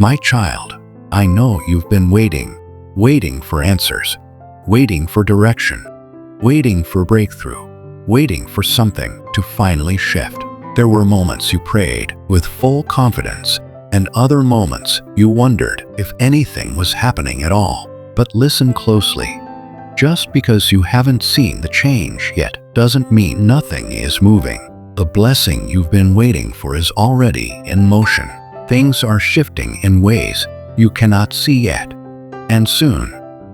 My child, I know you've been waiting for answers, waiting for direction, waiting for breakthrough, waiting for something to finally shift. There were moments you prayed with full confidence, and other moments you wondered if anything was happening at all. But listen closely. Just because you haven't seen the change yet doesn't mean nothing is moving. The blessing you've been waiting for is already in motion. Things are shifting in ways you cannot see yet. And soon,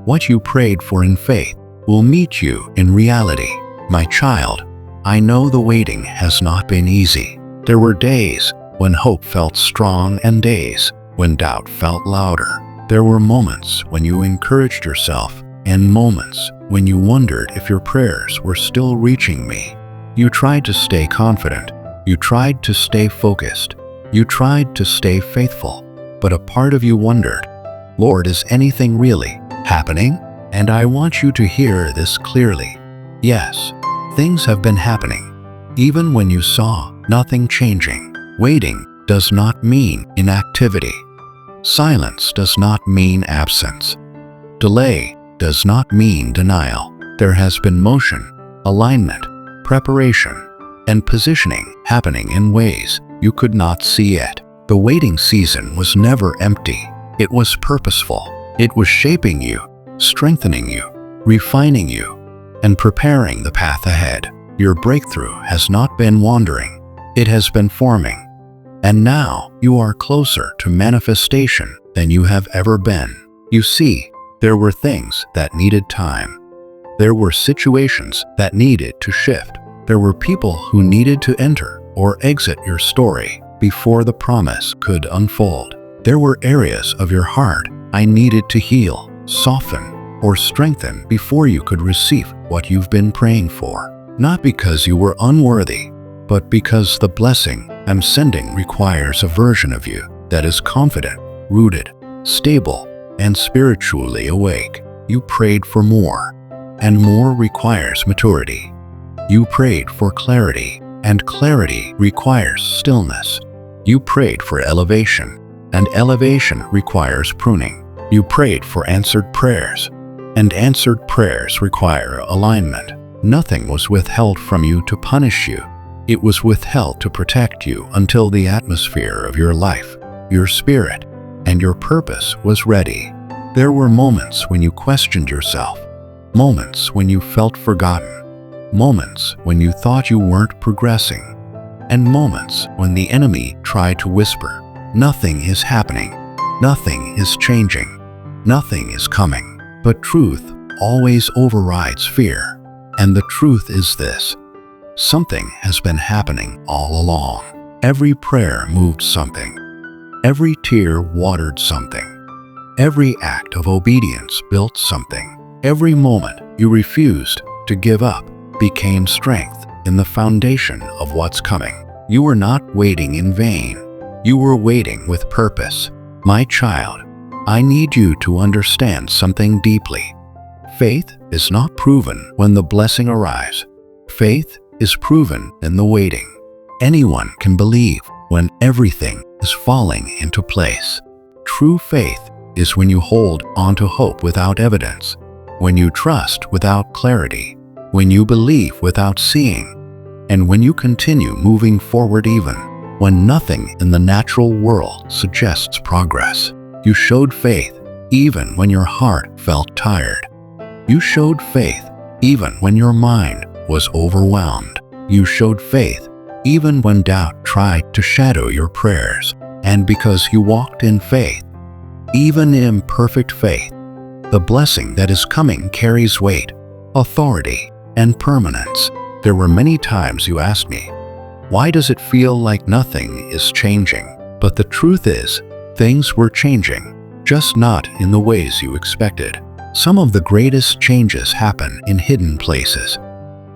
what you prayed for in faith will meet you in reality. My child, I know the waiting has not been easy. There were days when hope felt strong and days when doubt felt louder. There were moments when you encouraged yourself and moments when you wondered if your prayers were still reaching me. You tried to stay confident. You tried to stay focused. You tried to stay faithful. But a part of you wondered, Lord, is anything really happening? And I want you to hear this clearly. Yes, things have been happening. Even when you saw nothing changing. Waiting does not mean inactivity. Silence does not mean absence. Delay does not mean denial. There has been motion, alignment, preparation, and positioning happening in ways you could not see yet. The waiting season was never empty. It was purposeful. It was shaping you, strengthening you, refining you, and preparing the path ahead. Your breakthrough has not been wandering. It has been forming. And now you are closer to manifestation than you have ever been. You see, there were things that needed time. There were situations that needed to shift. There were people who needed to enter or exit your story before the promise could unfold. There were areas of your heart I needed to heal, soften, or strengthen before you could receive what you've been praying for. Not because you were unworthy, but because the blessing I'm sending requires a version of you that is confident, rooted, stable, and spiritually awake. You prayed for more, and more requires maturity. You prayed for clarity, and clarity requires stillness. You prayed for elevation, and elevation requires pruning. You prayed for answered prayers, and answered prayers require alignment. Nothing was withheld from you to punish you. It was withheld to protect you until the atmosphere of your life, your spirit, and your purpose was ready. There were moments when you questioned yourself, moments when you felt forgotten, moments when you thought you weren't progressing, and moments when the enemy tried to whisper, nothing is happening, nothing is changing, nothing is coming. But truth always overrides fear. And the truth is this: something has been happening all along. Every prayer moved something. Every tear watered something. Every act of obedience built something. Every moment you refused to give up became strength in the foundation of what's coming. You were not waiting in vain. You were waiting with purpose. My child, I need you to understand something deeply. Faith is not proven when the blessing arrives. Faith is proven in the waiting. Anyone can believe when everything is falling into place. True faith is when you hold onto hope without evidence, when you trust without clarity, when you believe without seeing, and when you continue moving forward even when nothing in the natural world suggests progress. You showed faith even when your heart felt tired. You showed faith even when your mind was overwhelmed. You showed faith even when doubt tried to shadow your prayers. And because you walked in faith, even imperfect faith, the blessing that is coming carries weight, authority, and permanence. There were many times you asked me, why does it feel like nothing is changing? But the truth is, things were changing, just not in the ways you expected. Some of the greatest changes happen in hidden places.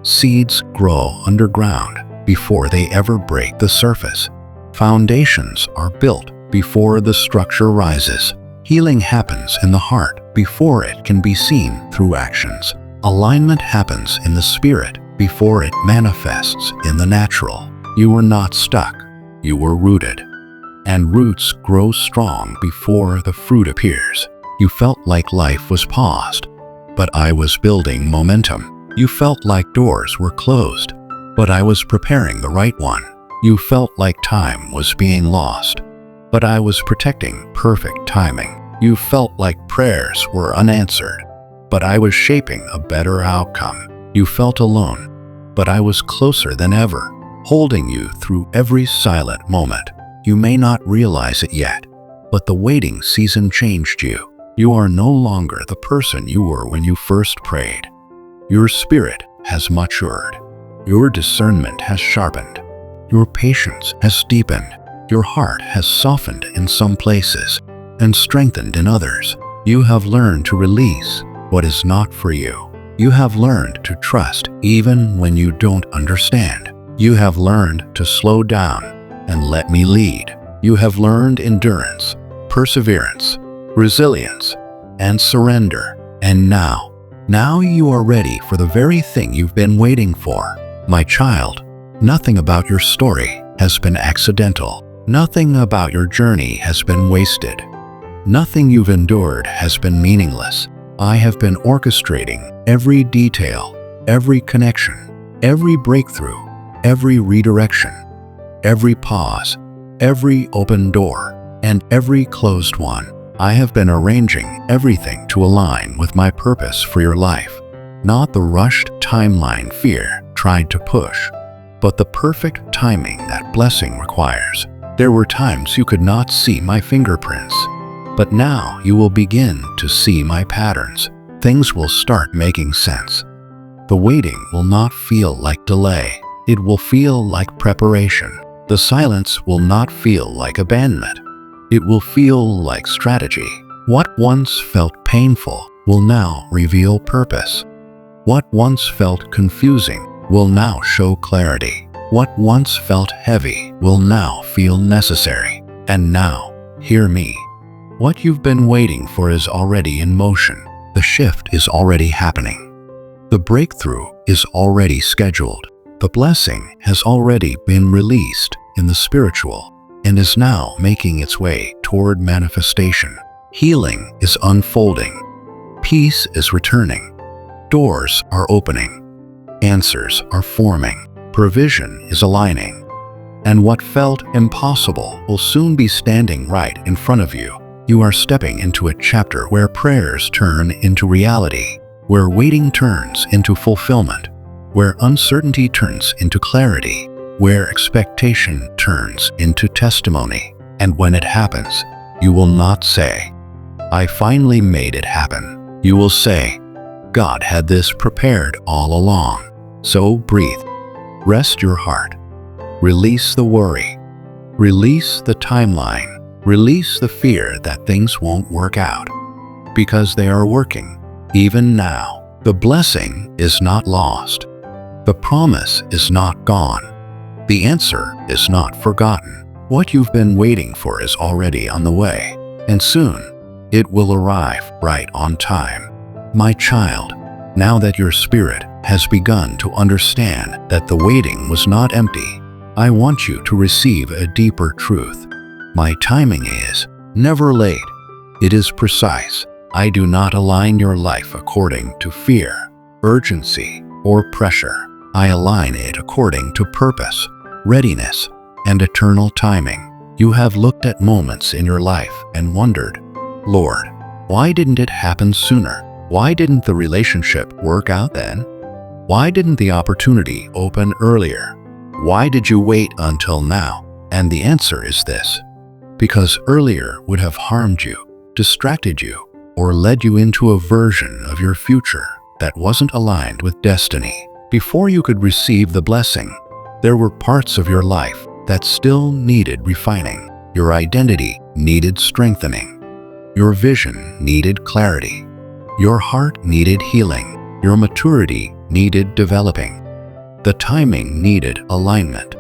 Seeds grow underground before they ever break the surface. Foundations are built before the structure rises. Healing happens in the heart before it can be seen through actions. Alignment happens in the spirit before it manifests in the natural. You were not stuck. You were rooted. and roots grow strong before the fruit appears. You felt like life was paused, but I was building momentum. You felt like doors were closed, but I was preparing the right one. You felt like time was being lost, but I was protecting perfect timing. You felt like prayers were unanswered, but I was shaping a better outcome. You felt alone, but I was closer than ever, holding you through every silent moment. You may not realize it yet, but the waiting season changed you. You are no longer the person you were when you first prayed. Your spirit has matured. Your discernment has sharpened. Your patience has deepened. Your heart has softened in some places and strengthened in others. You have learned to release what is not for you. You have learned to trust even when you don't understand. You have learned to slow down and let me lead. You have learned endurance, perseverance, resilience, and surrender. And now you are ready for the very thing you've been waiting for. My child, nothing about your story has been accidental. Nothing about your journey has been wasted. Nothing you've endured has been meaningless. I have been orchestrating every detail, every connection, every breakthrough, every redirection, every pause, every open door, and every closed one. I have been arranging everything to align with my purpose for your life, not the rushed timeline fear tried to push, but the perfect timing that blessing requires. There were times you could not see my fingerprints, but now you will begin to see my patterns. Things will start making sense. The waiting will not feel like delay. It will feel like preparation. The silence will not feel like abandonment. It will feel like strategy. What once felt painful will now reveal purpose. What once felt confusing will now show clarity. What once felt heavy will now feel necessary. And now, hear me. What you've been waiting for is already in motion. The shift is already happening. The breakthrough is already scheduled. The blessing has already been released in the spiritual and is now making its way toward manifestation. Healing is unfolding. Peace is returning. Doors are opening. Answers are forming. Provision is aligning. And what felt impossible will soon be standing right in front of you. You are stepping into a chapter where prayers turn into reality, where waiting turns into fulfillment, where uncertainty turns into clarity, where expectation turns into testimony. And when it happens, you will not say, "I finally made it happen." You will say, "God had this prepared all along." So breathe. Rest your heart. Release the worry. Release the timeline. Release the fear that things won't work out, because they are working, even now. The blessing is not lost. The promise is not gone. The answer is not forgotten. What you've been waiting for is already on the way, and soon it will arrive right on time. My child, now that your spirit has begun to understand that the waiting was not empty, I want you to receive a deeper truth. My timing is never late. It is precise. I do not align your life according to fear, urgency, or pressure. I align it according to purpose, readiness, and eternal timing. You have looked at moments in your life and wondered, "Lord, why didn't it happen sooner? Why didn't the relationship work out then? Why didn't the opportunity open earlier? Why did you wait until now?" And the answer is this: because earlier would have harmed you, distracted you, or led you into a version of your future that wasn't aligned with destiny. Before you could receive the blessing, there were parts of your life that still needed refining. Your identity needed strengthening. Your vision needed clarity. Your heart needed healing. Your maturity needed developing. The timing needed alignment.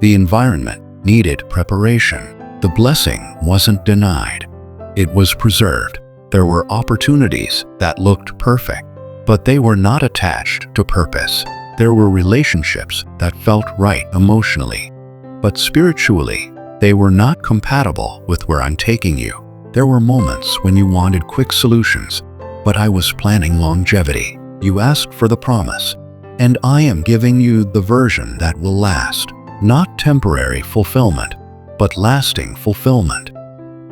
The environment needed preparation. The blessing wasn't denied. It was preserved. There were opportunities that looked perfect, but they were not attached to purpose. There were relationships that felt right emotionally, but spiritually, They were not compatible with where I'm taking you. There were moments when you wanted quick solutions, but I was planning longevity. You asked for the promise, and I am giving you the version that will last. Not temporary fulfillment, but lasting fulfillment.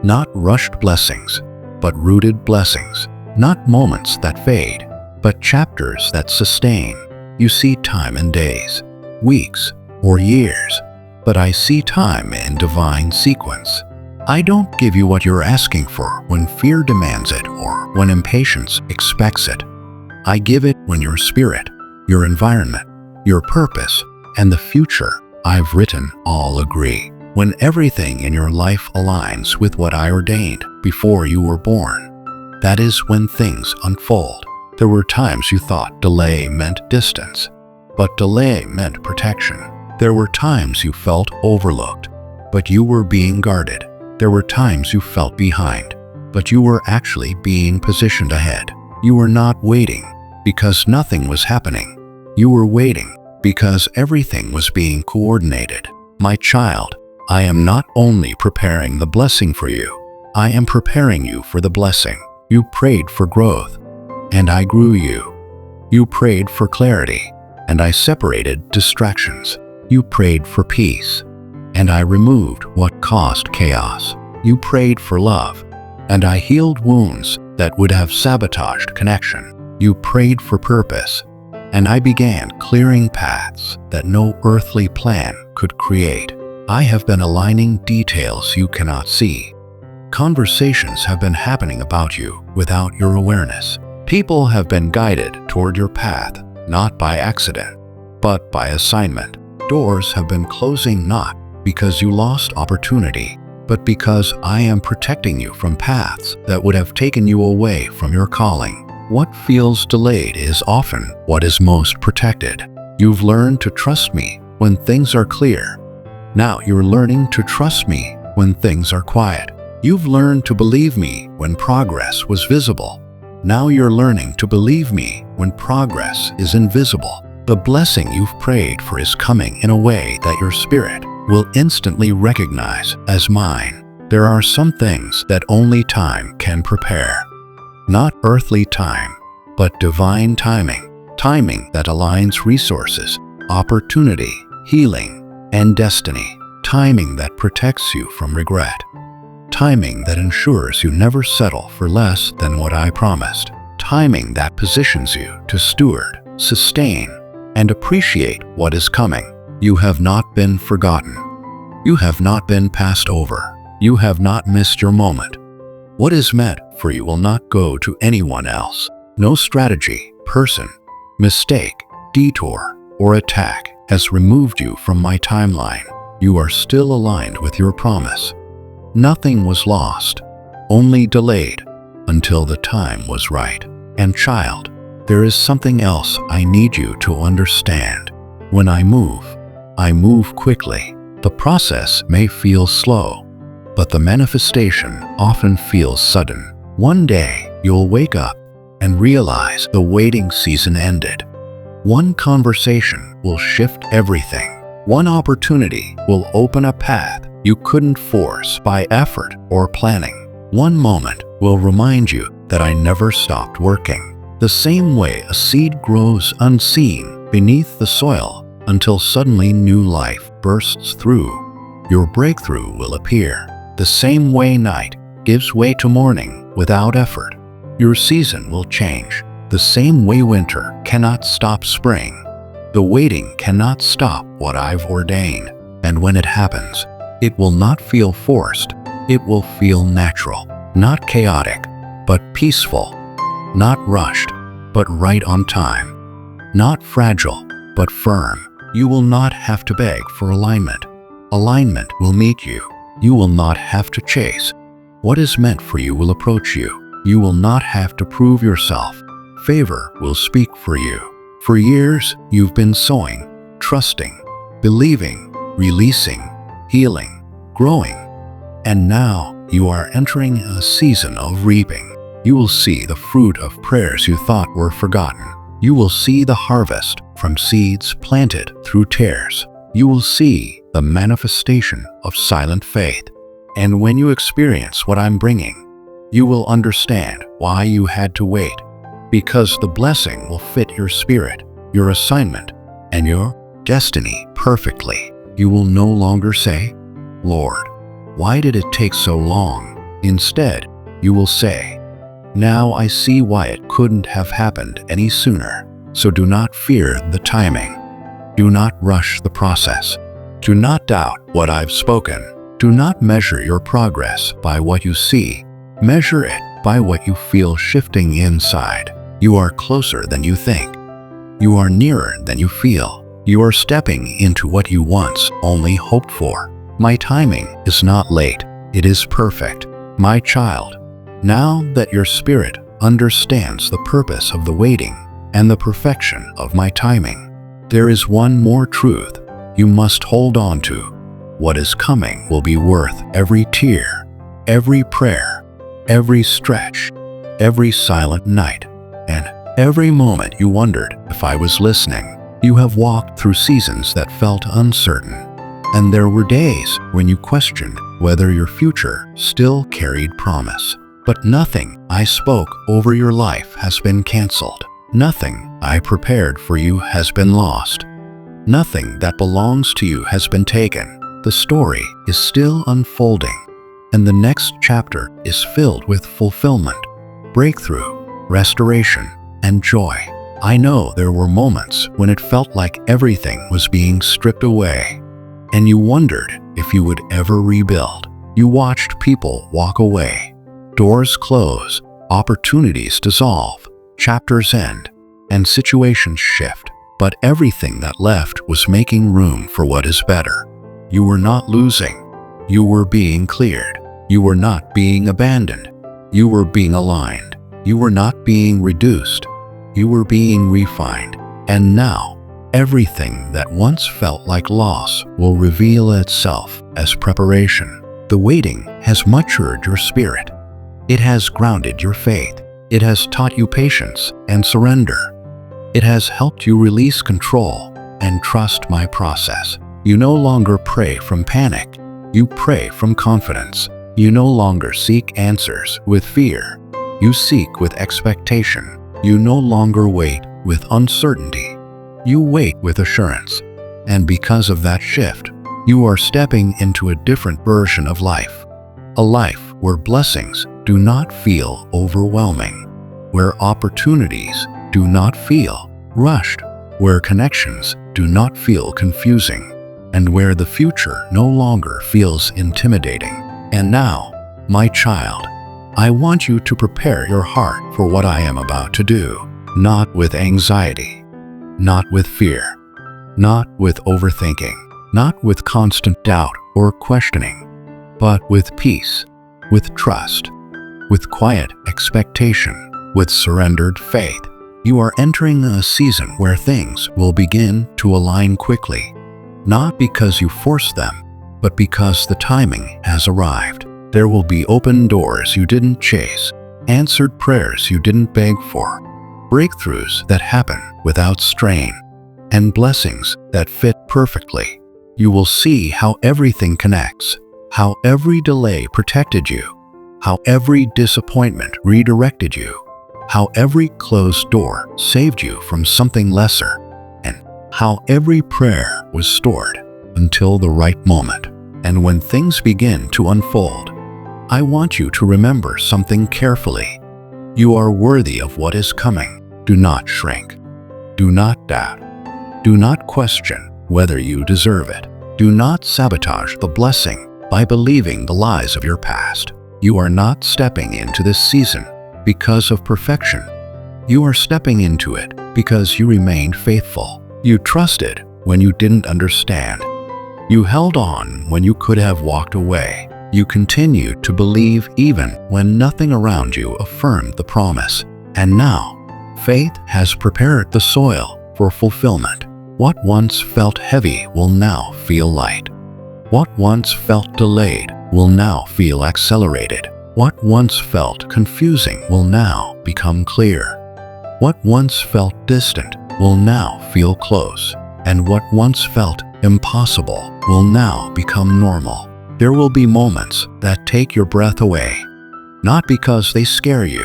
Not rushed blessings, but rooted blessings. Not moments that fade, but chapters that sustain. You see time in days, weeks, or years, but I see time in divine sequence. I don't give you what you're asking for when fear demands it or when impatience expects it. I give it when your spirit, your environment, your purpose, and the future I've written all agree. When everything in your life aligns with what I ordained before you were born, that is when things unfold. There were times you thought delay meant distance, but delay meant protection. There were times you felt overlooked, but you were being guarded. There were times you felt behind, but you were actually being positioned ahead. You were not waiting because nothing was happening. You were waiting because everything was being coordinated. My child, I am not only preparing the blessing for you, I am preparing you for the blessing. You prayed for growth, and I grew you. You prayed for clarity, and I separated distractions. You prayed for peace, and I removed what caused chaos. You prayed for love, and I healed wounds that would have sabotaged connection. You prayed for purpose, and I began clearing paths that no earthly plan could create. I have been aligning details you cannot see. Conversations have been happening about you without your awareness. People have been guided toward your path, not by accident, but by assignment. Doors have been closing not because you lost opportunity, but because I am protecting you from paths that would have taken you away from your calling. What feels delayed is often what is most protected. You've learned to trust me when things are clear. Now you're learning to trust me when things are quiet. You've learned to believe me when progress was visible. Now you're learning to believe me when progress is invisible. The blessing you've prayed for is coming in a way that your spirit will instantly recognize as mine. There are some things that only time can prepare. Not earthly time, but divine timing. Timing that aligns resources, opportunity, healing, and destiny. Timing that protects you from regret. Timing that ensures you never settle for less than what I promised. Timing that positions you to steward, sustain, and appreciate what is coming. You have not been forgotten. You have not been passed over. You have not missed your moment. What is meant for you will not go to anyone else. No strategy, person, mistake, detour, or attack has removed you from my timeline. You are still aligned with your promise. Nothing was lost, only delayed until the time was right. And child, there is something else I need you to understand. When I move quickly. The process may feel slow, but the manifestation often feels sudden. One day, you'll wake up and realize the waiting season ended. One conversation will shift everything. One opportunity will open a path you couldn't force by effort or planning. One moment will remind you that I never stopped working. The same way a seed grows unseen beneath the soil until suddenly new life bursts through, your breakthrough will appear. The same way night gives way to morning without effort, your season will change. The same way winter cannot stop spring, the waiting cannot stop what I've ordained. And when it happens, it will not feel forced, it will feel natural. Not chaotic, but peaceful. Not rushed, but right on time. Not fragile, but firm. You will not have to beg for alignment. Alignment will meet you. You will not have to chase. What is meant for you will approach you. You will not have to prove yourself. Favor will speak for you. For years, you've been sowing, trusting, believing, releasing, healing, growing. And now you are entering a season of reaping. You will see the fruit of prayers you thought were forgotten. You will see the harvest from seeds planted through tears. you will see the manifestation of silent faith. And when you experience what I'm bringing, you will understand why you had to wait. Because the blessing will fit your spirit, your assignment, and your destiny perfectly. You will no longer say, "Lord, why did it take so long?" Instead, you will say, "Now I see why it couldn't have happened any sooner." So do not fear the timing. Do not rush the process. Do not doubt what I've spoken. Do not measure your progress by what you see. Measure it by what you feel shifting inside. You are closer than you think. You are nearer than you feel. You are stepping into what you once only hoped for. My timing is not late. It is perfect. My child, now that your spirit understands the purpose of the waiting and the perfection of my timing, there is one more truth you must hold on to. What is coming will be worth every tear, every prayer, every stretch, every silent night, and every moment you wondered if I was listening. You have walked through seasons that felt uncertain, and there were days when you questioned whether your future still carried promise. But nothing I spoke over your life has been canceled. Nothing I prepared for you has been lost. Nothing that belongs to you has been taken. The story is still unfolding, and the next chapter is filled with fulfillment, breakthrough, restoration, and joy. I know there were moments when it felt like everything was being stripped away, and you wondered if you would ever rebuild. You watched people walk away, doors close, opportunities dissolve, chapters end, and situations shift. But everything that left was making room for what is better. You were not losing. You were being cleared. You were not being abandoned. You were being aligned. You were not being reduced. You were being refined. And now, everything that once felt like loss will reveal itself as preparation. The waiting has matured your spirit. It has grounded your faith. It has taught you patience and surrender. It has helped you release control and trust my process. You no longer pray from panic. You pray from confidence. You no longer seek answers with fear. You seek with expectation. You no longer wait with uncertainty. You wait with assurance. And because of that shift, you are stepping into a different version of life. A life where blessings do not feel overwhelming, where opportunities do not feel rushed, where connections do not feel confusing, and where the future no longer feels intimidating. And now, my child, I want you to prepare your heart for what I am about to do, not with anxiety, not with fear, not with overthinking, not with constant doubt or questioning, but with peace, with trust, with quiet expectation, with surrendered faith. You are entering a season where things will begin to align quickly, not because you forced them, but because the timing has arrived. There will be open doors you didn't chase, answered prayers you didn't beg for, breakthroughs that happen without strain, and blessings that fit perfectly. You will see how everything connects, how every delay protected you, how every disappointment redirected you, how every closed door saved you from something lesser, and how every prayer was stored until the right moment. And when things begin to unfold, I want you to remember something carefully. You are worthy of what is coming. Do not shrink. Do not doubt. Do not question whether you deserve it. Do not sabotage the blessing by believing the lies of your past. You are not stepping into this season because of perfection. You are stepping into it because you remained faithful. You trusted when you didn't understand. You held on when you could have walked away. You continued to believe even when nothing around you affirmed the promise. And now, faith has prepared the soil for fulfillment. What once felt heavy will now feel light. What once felt delayed will now feel accelerated. What once felt confusing will now become clear. What once felt distant will now feel close. And what once felt impossible will now become normal. There will be moments that take your breath away, not because they scare you,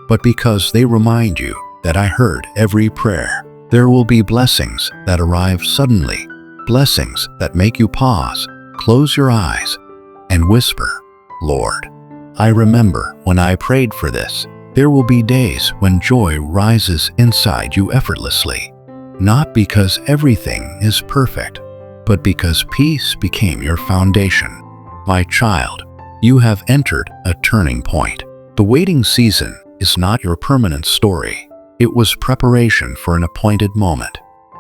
but because they remind you that I heard every prayer. There will be blessings that arrive suddenly, blessings that make you pause, close your eyes, and whisper, Lord, I remember when I prayed for this. There will be days when joy rises inside you effortlessly, not because everything is perfect, but because peace became your foundation. My child, you have entered a turning point. The waiting season is not your permanent story. It was preparation for an appointed moment,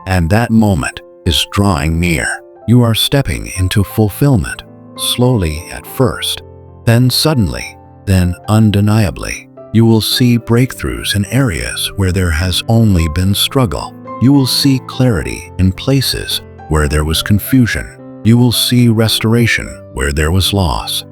and that moment is drawing near. You are stepping into fulfillment, slowly at first, then suddenly, then undeniably. You will see breakthroughs in areas where there has only been struggle. You will see clarity in places where there was confusion. You will see restoration where there was loss.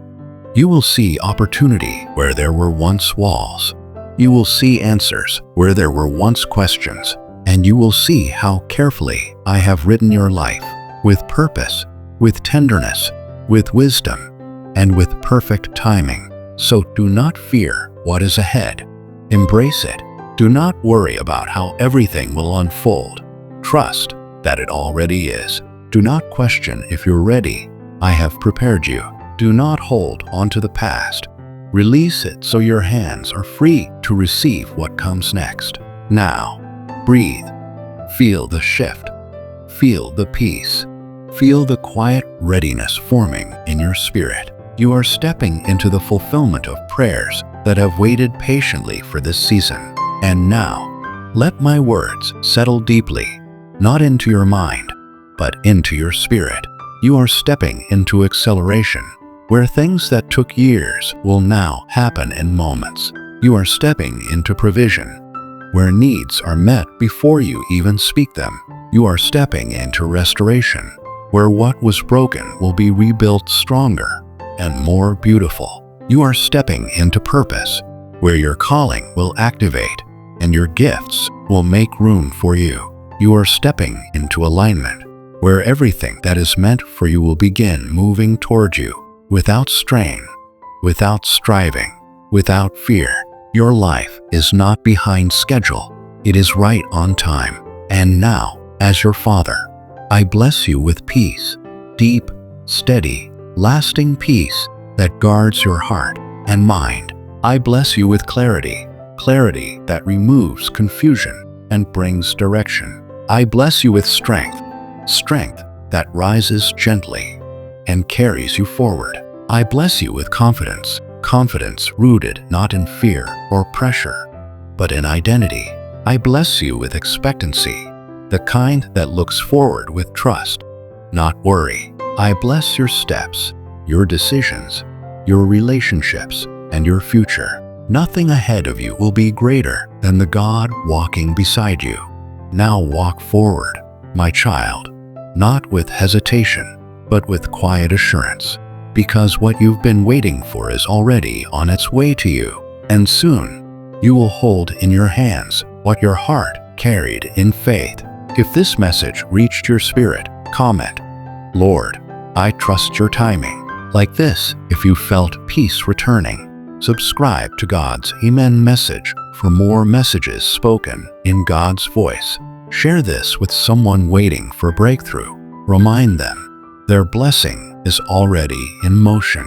You will see opportunity where there were once walls. You will see answers where there were once questions. And you will see how carefully I have written your life, with purpose, with tenderness, with wisdom, and with perfect timing. So do not fear what is ahead. Embrace it. Do not worry about how everything will unfold. Trust that it already is. Do not question if you're ready. I have prepared you. Do not hold onto the past. Release it so your hands are free to receive what comes next. Now, breathe. Feel the shift. Feel the peace. Feel the quiet readiness forming in your spirit. You are stepping into the fulfillment of prayers that have waited patiently for this season. And now, let my words settle deeply, not into your mind, but into your spirit. You are stepping into acceleration, where things that took years will now happen in moments. You are stepping into provision, where needs are met before you even speak them. You are stepping into restoration, where what was broken will be rebuilt stronger and more beautiful. You are stepping into purpose, where your calling will activate and your gifts will make room for you. You are stepping into alignment, where everything that is meant for you will begin moving toward you without strain, without striving, without fear. Your life is not behind schedule. It is right on time. And now, as your Father, I bless you with peace, deep, steady, lasting peace that guards your heart and mind. I bless you with clarity, clarity that removes confusion and brings direction. I bless you with strength, strength that rises gently and carries you forward. I bless you with confidence, confidence rooted not in fear or pressure, but in identity. I bless you with expectancy, the kind that looks forward with trust, not worry. I bless your steps, your decisions, your relationships, and your future. Nothing ahead of you will be greater than the God walking beside you. Now walk forward, my child, not with hesitation, but with quiet assurance, because what you've been waiting for is already on its way to you, and soon you will hold in your hands what your heart carried in faith. If this message reached your spirit, comment, Lord, I trust your timing. Like this, if you felt peace returning. Subscribe to God's Amen message for more messages spoken in God's voice. Share this with someone waiting for breakthrough. Remind them their blessing is already in motion.